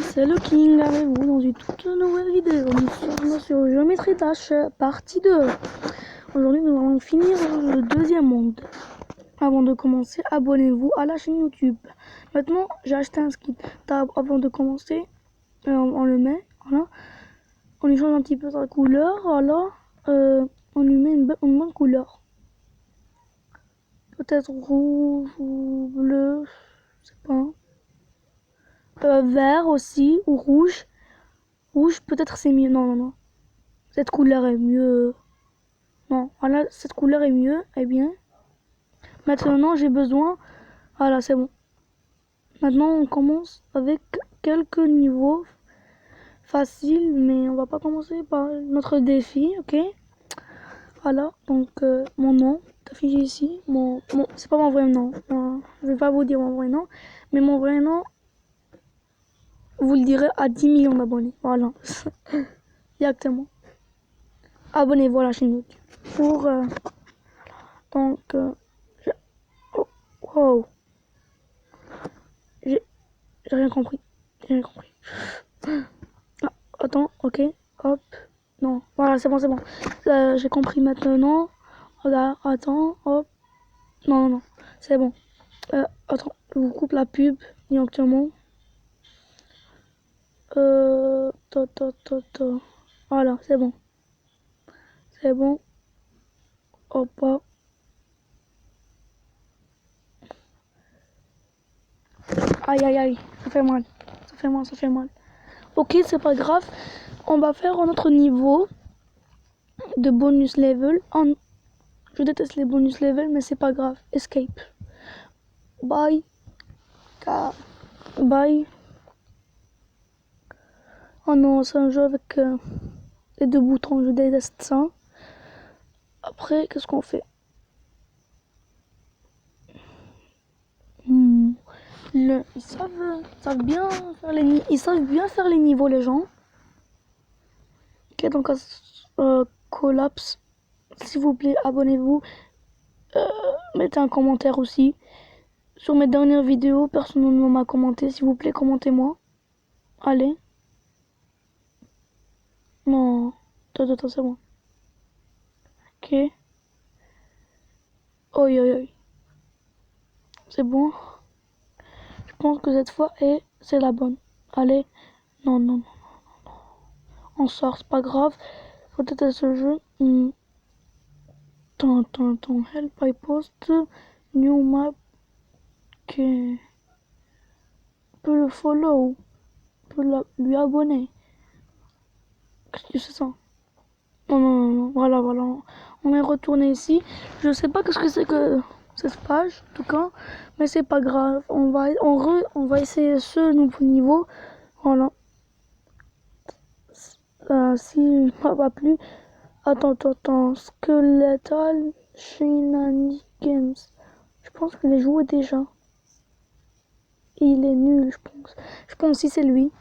c'est le King avec vous dans une toute nouvelle vidéo. Nous sommes sur Géométrie Dash, partie 2. Aujourd'hui, nous allons finir le deuxième monde. Avant de commencer, abonnez-vous à la chaîne YouTube. Maintenant, j'ai acheté un skin. Avant de commencer, on le met, voilà. On lui change un petit peu sa couleur, voilà. On lui met une bonne couleur. Peut-être rouge ou bleu, je sais pas. Vert aussi, ou rouge. Rouge, peut-être c'est mieux. Non. Cette couleur est mieux. Non, voilà, cette couleur est mieux. Eh bien. Maintenant, j'ai besoin. Voilà, c'est bon. Maintenant, on commence avec quelques niveaux faciles, mais on va pas commencer par notre défi, ok? Voilà, donc mon nom est affiché ici. C'est pas mon vrai nom. Je vais pas vous dire mon vrai nom, mais mon vrai nom, vous le direz à 10 millions d'abonnés. Voilà. Exactement. Abonnez-vous à la chaîne YouTube. Donc, oh, wow. J'ai rien compris. Ah, attends, ok. Hop. Non. Voilà, c'est bon. J'ai compris maintenant. Regarde, attends, hop. Non. C'est bon. Attends, je vous coupe la pub directement. Voilà, c'est bon. Hop. Aïe. Ça fait mal. Ok, c'est pas grave. On va faire un autre niveau de bonus level. Je déteste les bonus level, mais c'est pas grave. Escape. Bye. Bye. Oh non, c'est un jeu avec les deux boutons. Je déteste ça. Après, qu'est-ce qu'on fait? Ils savent bien faire les niveaux, les gens. Ok, donc collapse. S'il vous plaît, abonnez-vous. Mettez un commentaire aussi. Sur mes dernières vidéos, personne ne m'a commenté. S'il vous plaît, commentez-moi. Allez. Non. Attends, c'est bon. Ok. Oi. C'est bon. Je pense que cette fois, c'est la bonne. Allez. Non. On sort, c'est pas grave. Peut-être à ce jeu. Attends. Help, I post. New map. Ok. Peut le follow. Peut lui abonner. Qu'est-ce que c'est ça? Non. Voilà. On est retourné ici. Je sais pas qu'est-ce que c'est que cette page, en tout cas. Mais c'est pas grave. On va essayer ce nouveau niveau. Voilà. Si ça va plus. Attends. Skeletal Shenanigans. Je pense que j'ai joué déjà. Il est nul, je pense. Je pense si c'est lui.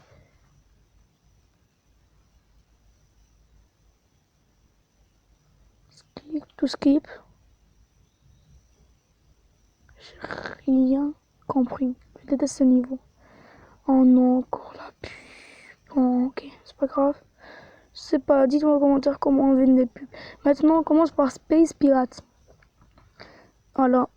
Skip. J'ai rien compris. Je déteste ce niveau. Oh non, encore la pub. Bon, ok, c'est pas grave. Je sais pas, dites-moi en commentaire comment enlever des pubs. Maintenant, on commence par Space Pirate. Voilà.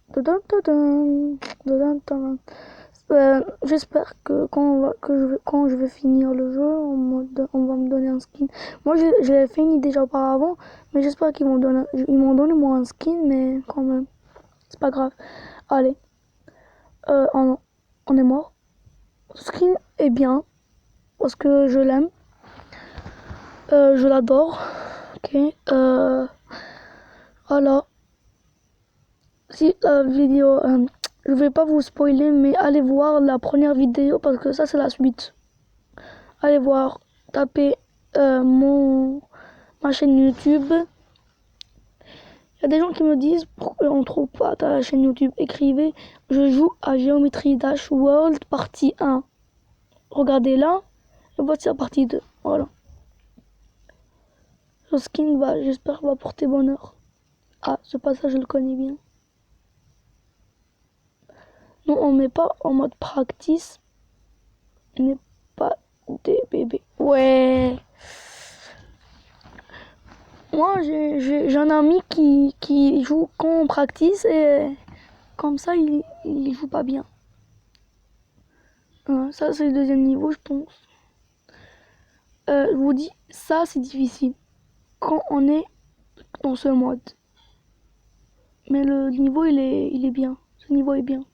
J'espère que quand je vais finir le jeu, on va me donner un skin. Moi, je l'ai fini déjà auparavant, mais j'espère qu'ils m'ont donné moi un skin, mais quand même, c'est pas grave. Allez, on est mort. Ce skin est bien parce que je l'aime, je l'adore. Ok, voilà. Si la vidéo, je vais pas vous spoiler, mais allez voir la première vidéo parce que ça c'est la suite. Allez voir, tapez ma chaîne YouTube. Il y a des gens qui me disent pourquoi on trouve pas ta chaîne YouTube. Écrivez, je joue à Geometry Dash World partie 1. Regardez là, et voici la partie 2. Voilà. Ce skin j'espère, va porter bonheur. Ah, ce passage je le connais bien. Non, on met pas en mode practice. On n'est pas Des bébés. Ouais. Moi, j'ai un ami qui joue quand on practice et comme ça, il joue pas bien. Ça, c'est le deuxième niveau, je pense. Je vous dis, ça, c'est difficile quand on est dans ce mode. Mais le niveau, il est bien. Ce niveau est bien.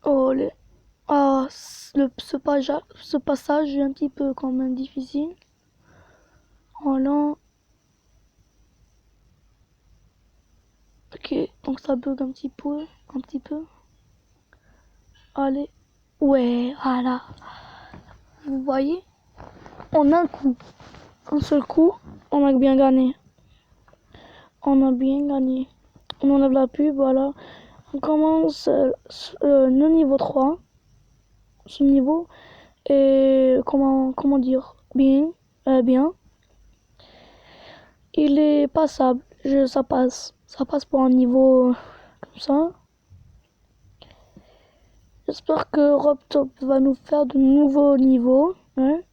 Oh, ce passage est un petit peu quand même difficile. Voilà. Ok, donc ça bug un petit peu. Un petit peu. Allez. Ouais, voilà. Vous voyez? En un seul coup, on a bien gagné. On a bien gagné. On enlève la pub, voilà. On commence le niveau 3. Ce niveau est, comment dire, bien. Il est passable. Ça passe. Ça passe pour un niveau comme ça. J'espère que RobTop va nous faire de nouveaux niveaux. Ouais.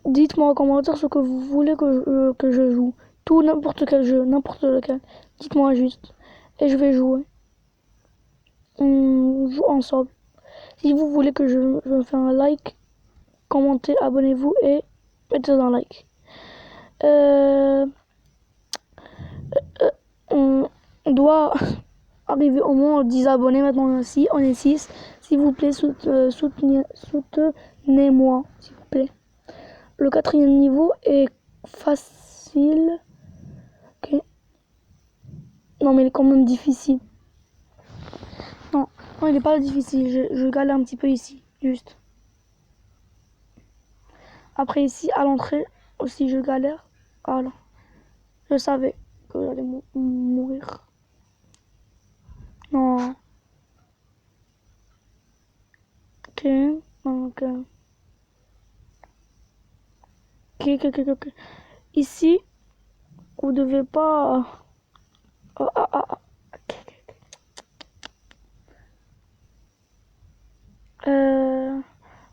Dites-moi en commentaire ce que vous voulez que je joue. Tout, n'importe quel jeu, n'importe lequel. Dites-moi juste. Et je vais jouer. On joue ensemble. Si vous voulez que je fasse un like, commentez, abonnez-vous et mettez un like. Euh, on doit arriver au moins 10 abonnés maintenant. On est 6. S'il vous plaît, soutenez-moi, s'il vous plaît. Le quatrième niveau est facile. Ok. Non, mais il est quand même difficile. Non, il est pas difficile. Je galère un petit peu ici, juste. Après ici, à l'entrée, aussi je galère. Voilà. Je savais que j'allais mourir. Non. Ok. Donc, ok. Ici, vous devez pas... Ok.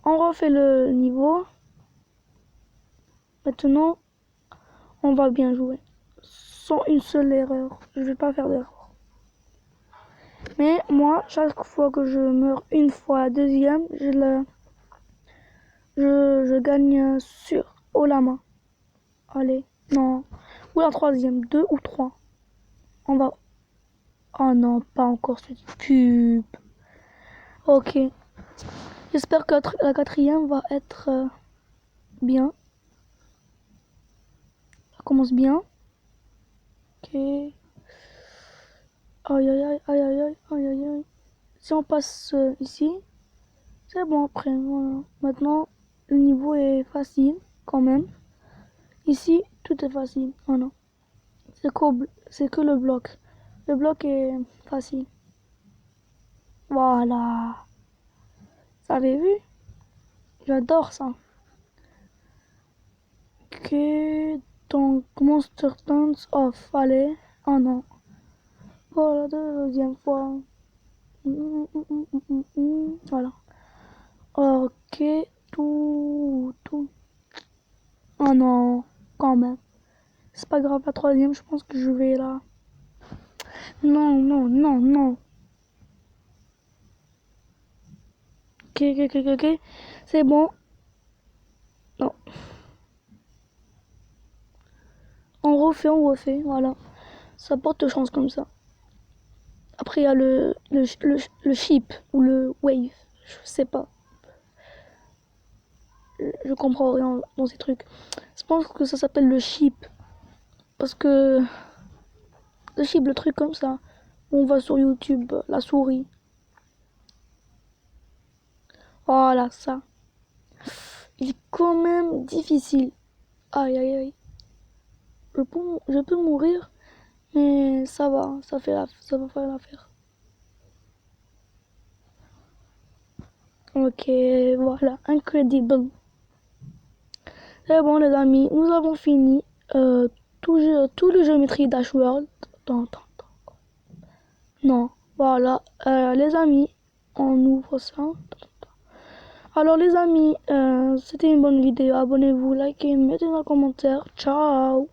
On refait le niveau. Maintenant, on va bien jouer. Sans une seule erreur. Je vais pas faire d'erreur. Mais moi, chaque fois que je meurs une fois la deuxième, je gagne sur haut la main. Allez, non. Ou la troisième, 2 ou 3. On va... Oh non, pas encore cette pub. Ok. J'espère que la quatrième va être bien. Ça commence bien. Ok. Aïe. Si on passe ici, c'est bon après. Voilà. Maintenant, le niveau est facile quand même. Ici, tout est facile. Oh non. C'est que le bloc. Le bloc est facile. Voilà. Vous avez vu? J'adore ça. Ok. Donc, Monster Dance off. Allez. Oh non. Pour la deuxième fois. Voilà. Ok. Tout. Oh non. Quand même. C'est pas grave, la troisième, je pense que je vais là. Non. Ok. C'est bon. Non. On refait. Voilà. Ça porte chance comme ça. Après, il y a le ship ou le wave. Je sais pas. Je comprends rien dans ces trucs. Je pense que ça s'appelle le ship. Parce que le ship, le truc comme ça. On va sur YouTube, la souris. Voilà, ça. Il est quand même difficile. Aïe. Je peux mourir, mais ça va, ça va faire l'affaire. Ok, voilà, incredible. C'est bon les amis, nous avons fini tout le géométrie Dash World. Attends. Non, voilà, les amis, on ouvre ça. Alors les amis, c'était une bonne vidéo. Abonnez-vous, likez, mettez un commentaire. Ciao!